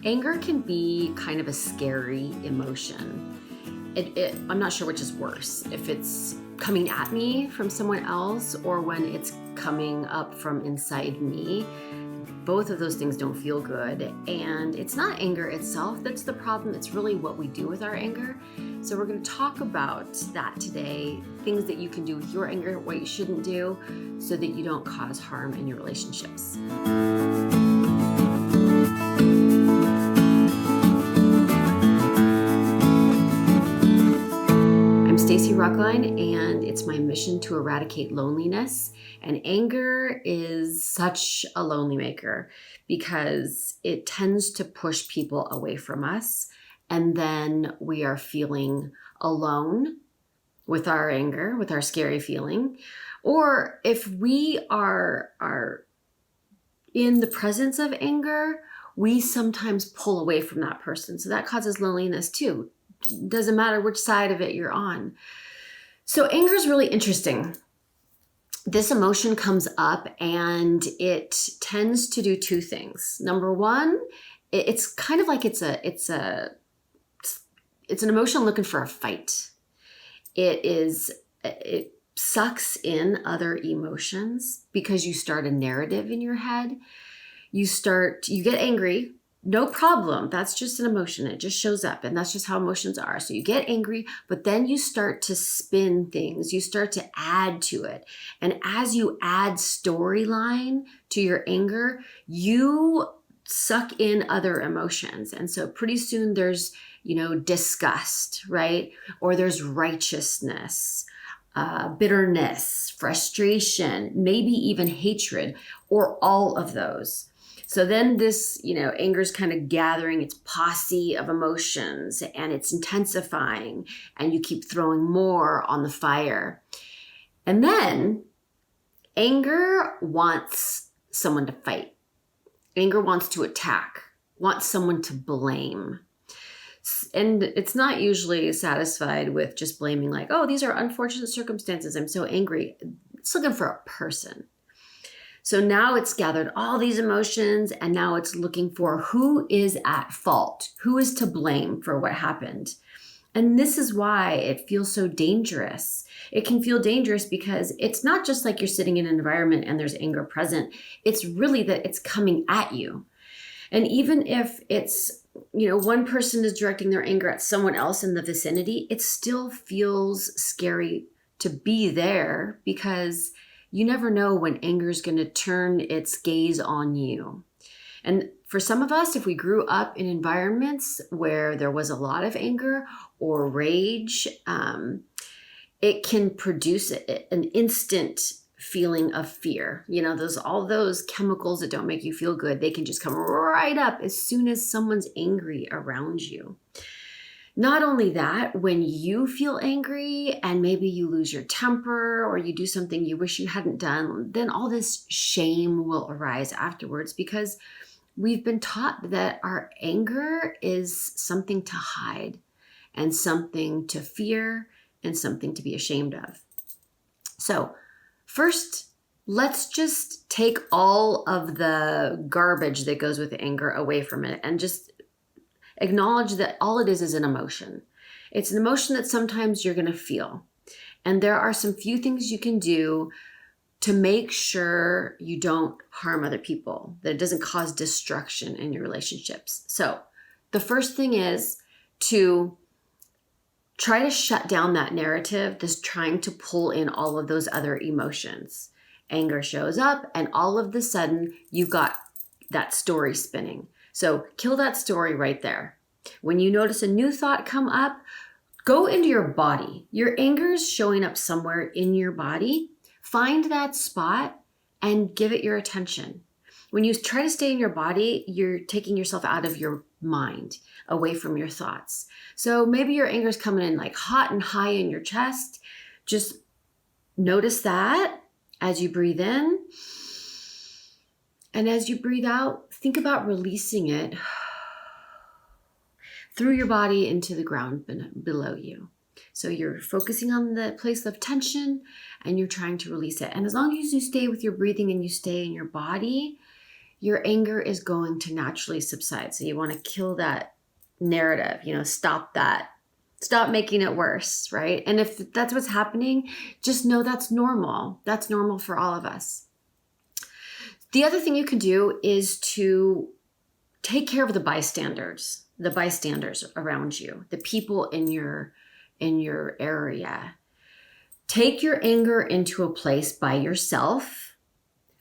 Anger can be kind of a scary emotion. I'm not sure which is worse, if it's coming at me from someone else or when it's coming up from inside me. Both of those things don't feel good. And it's not anger itself that's the problem. It's really what we do with our anger. So we're going to talk about that today, things that you can do with your anger, what you shouldn't do, so that you don't cause harm in your relationships. I'm Stacy Rocklein, and it's my mission to eradicate loneliness. And anger is such a lonely maker because it tends to push people away from us. And then we are feeling alone with our anger, with our scary feeling. Or if we are in the presence of anger, we sometimes pull away from that person. So that causes loneliness too. Doesn't matter which side of it you're on. So anger is really interesting. This emotion comes up and it tends to do two things. Number one, it's kind of like it's an emotion looking for a fight. It sucks in other emotions because you start a narrative in your head. You get angry. No problem. That's just an emotion. It just shows up, and that's just how emotions are. So you get angry, but then you start to spin things. You start to add to it. And as you add storyline to your anger, you suck in other emotions. And so pretty soon there's, disgust, right? Or there's righteousness, bitterness, frustration, maybe even hatred, or all of those. So then this, anger is kind of gathering its posse of emotions and it's intensifying, and you keep throwing more on the fire. And then anger wants someone to fight. Anger wants to attack, wants someone to blame. And it's not usually satisfied with just blaming like, oh, these are unfortunate circumstances. I'm so angry. It's looking for a person. So now it's gathered all these emotions, and now it's looking for who is at fault, who is to blame for what happened. And this is why it feels so dangerous. It can feel dangerous because it's not just like you're sitting in an environment and there's anger present. It's really that it's coming at you. And even if it's, one person is directing their anger at someone else in the vicinity, it still feels scary to be there because you never know when anger is going to turn its gaze on you. And for some of us, if we grew up in environments where there was a lot of anger or rage, it can produce an instant feeling of fear. All those chemicals that don't make you feel good, they can just come right up as soon as someone's angry around you. Not only that, when you feel angry and maybe you lose your temper or you do something you wish you hadn't done, then all this shame will arise afterwards because we've been taught that our anger is something to hide and something to fear and something to be ashamed of. So first, let's just take all of the garbage that goes with anger away from it and just acknowledge that all it is an emotion. It's an emotion that sometimes you're going to feel. And there are some few things you can do to make sure you don't harm other people, that it doesn't cause destruction in your relationships. So the first thing is to try to shut down that narrative that's trying to pull in all of those other emotions. Anger shows up, and all of a sudden you've got that story spinning. So kill that story right there. When you notice a new thought come up, go into your body. Your anger is showing up somewhere in your body. Find that spot and give it your attention. When you try to stay in your body, you're taking yourself out of your mind, away from your thoughts. So maybe your anger is coming in like hot and high in your chest. Just notice that as you breathe in. And as you breathe out, think about releasing it through your body into the ground below you. So you're focusing on the place of tension and you're trying to release it. And as long as you stay with your breathing and you stay in your body, your anger is going to naturally subside. So you want to kill that narrative, stop that. Stop making it worse, right? And if that's what's happening, just know that's normal. That's normal for all of us. The other thing you can do is to take care of the bystanders around you, the people in your area. Take your anger into a place by yourself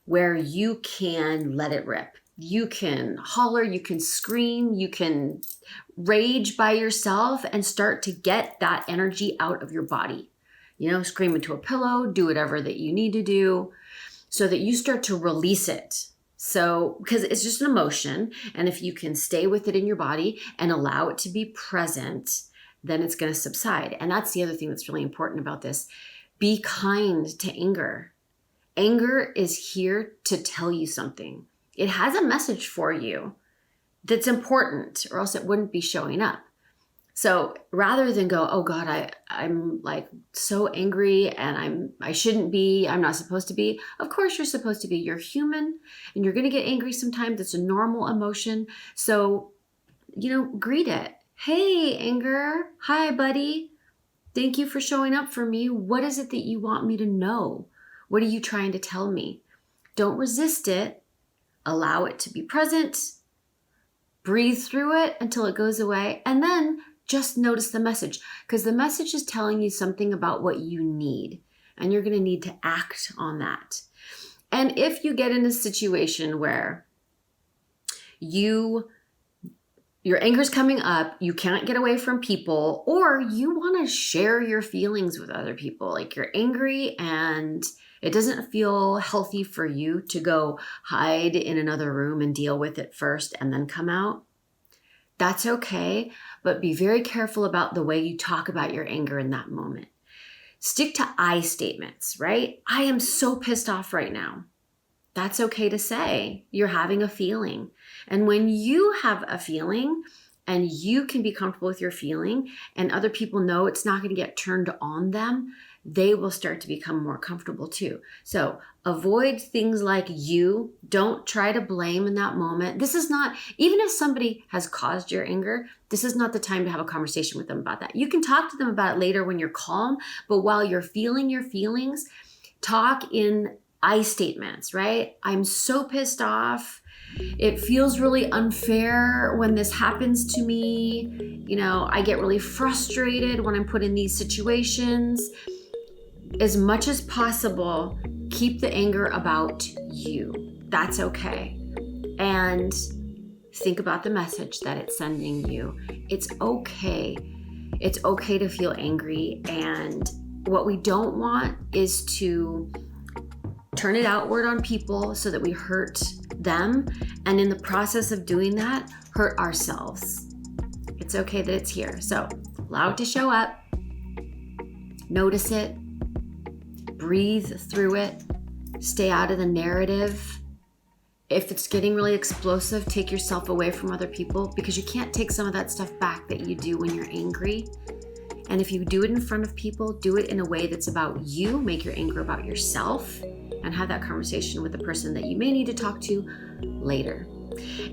where you can let it rip. You can holler, you can scream, you can rage by yourself and start to get that energy out of your body. Scream into a pillow, do whatever that you need to do so that you start to release it. So, because it's just an emotion, and if you can stay with it in your body and allow it to be present, then it's going to subside. And that's the other thing that's really important about this. Be kind to anger. Anger is here to tell you something. It has a message for you that's important, or else it wouldn't be showing up. So rather than go, oh God, I'm like so angry and I shouldn't be, I'm not supposed to be. Of course you're supposed to be. You're human and you're going to get angry sometimes. It's a normal emotion. So, greet it. Hey, anger. Hi, buddy. Thank you for showing up for me. What is it that you want me to know? What are you trying to tell me? Don't resist it. Allow it to be present. Breathe through it until it goes away. And then just notice the message, because the message is telling you something about what you need, and you're going to need to act on that. And if you get in a situation where your anger's coming up, you can't get away from people, or you want to share your feelings with other people, like you're angry and it doesn't feel healthy for you to go hide in another room and deal with it first and then come out, that's okay. But be very careful about the way you talk about your anger in that moment. Stick to I statements, right? I am so pissed off right now. That's okay to say. You're having a feeling. And when you have a feeling and you can be comfortable with your feeling and other people know it's not going to get turned on them, they will start to become more comfortable too. So avoid things like you. Don't try to blame in that moment. This is not, even if somebody has caused your anger, this is not the time to have a conversation with them about that. You can talk to them about it later when you're calm, but while you're feeling your feelings, talk in I statements, right? I'm so pissed off. It feels really unfair when this happens to me. I get really frustrated when I'm put in these situations. As much as possible, keep the anger about you. That's okay. And think about the message that it's sending you. It's okay. It's okay to feel angry. And what we don't want is to turn it outward on people so that we hurt them. And in the process of doing that, hurt ourselves. It's okay that it's here. So allow it to show up. Notice it. Breathe through it. Stay out of the narrative. If it's getting really explosive, take yourself away from other people, because you can't take some of that stuff back that you do when you're angry. And if you do it in front of people, do it in a way that's about you. Make your anger about yourself and have that conversation with the person that you may need to talk to later.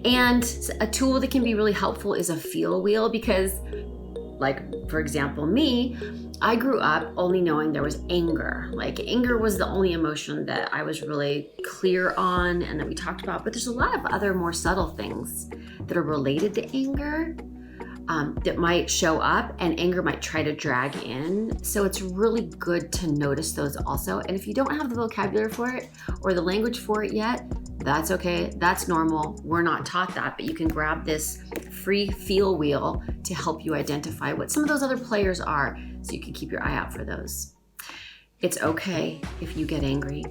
And a tool that can be really helpful is a feel wheel, because like, for example, me, I grew up only knowing there was anger. Like, anger was the only emotion that I was really clear on and that we talked about. But there's a lot of other more subtle things that are related to anger that might show up, and anger might try to drag in. So it's really good to notice those also. And if you don't have the vocabulary for it or the language for it yet, that's okay. That's normal. We're not taught that, but you can grab this free feel wheel to help you identify what some of those other players are, so you can keep your eye out for those. It's okay if you get angry.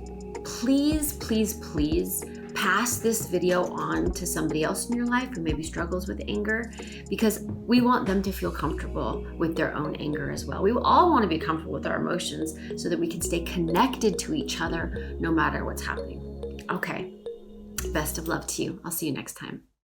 Please, please, please pass this video on to somebody else in your life who maybe struggles with anger, because we want them to feel comfortable with their own anger as well. We all want to be comfortable with our emotions so that we can stay connected to each other no matter what's happening. Okay, best of love to you. I'll see you next time.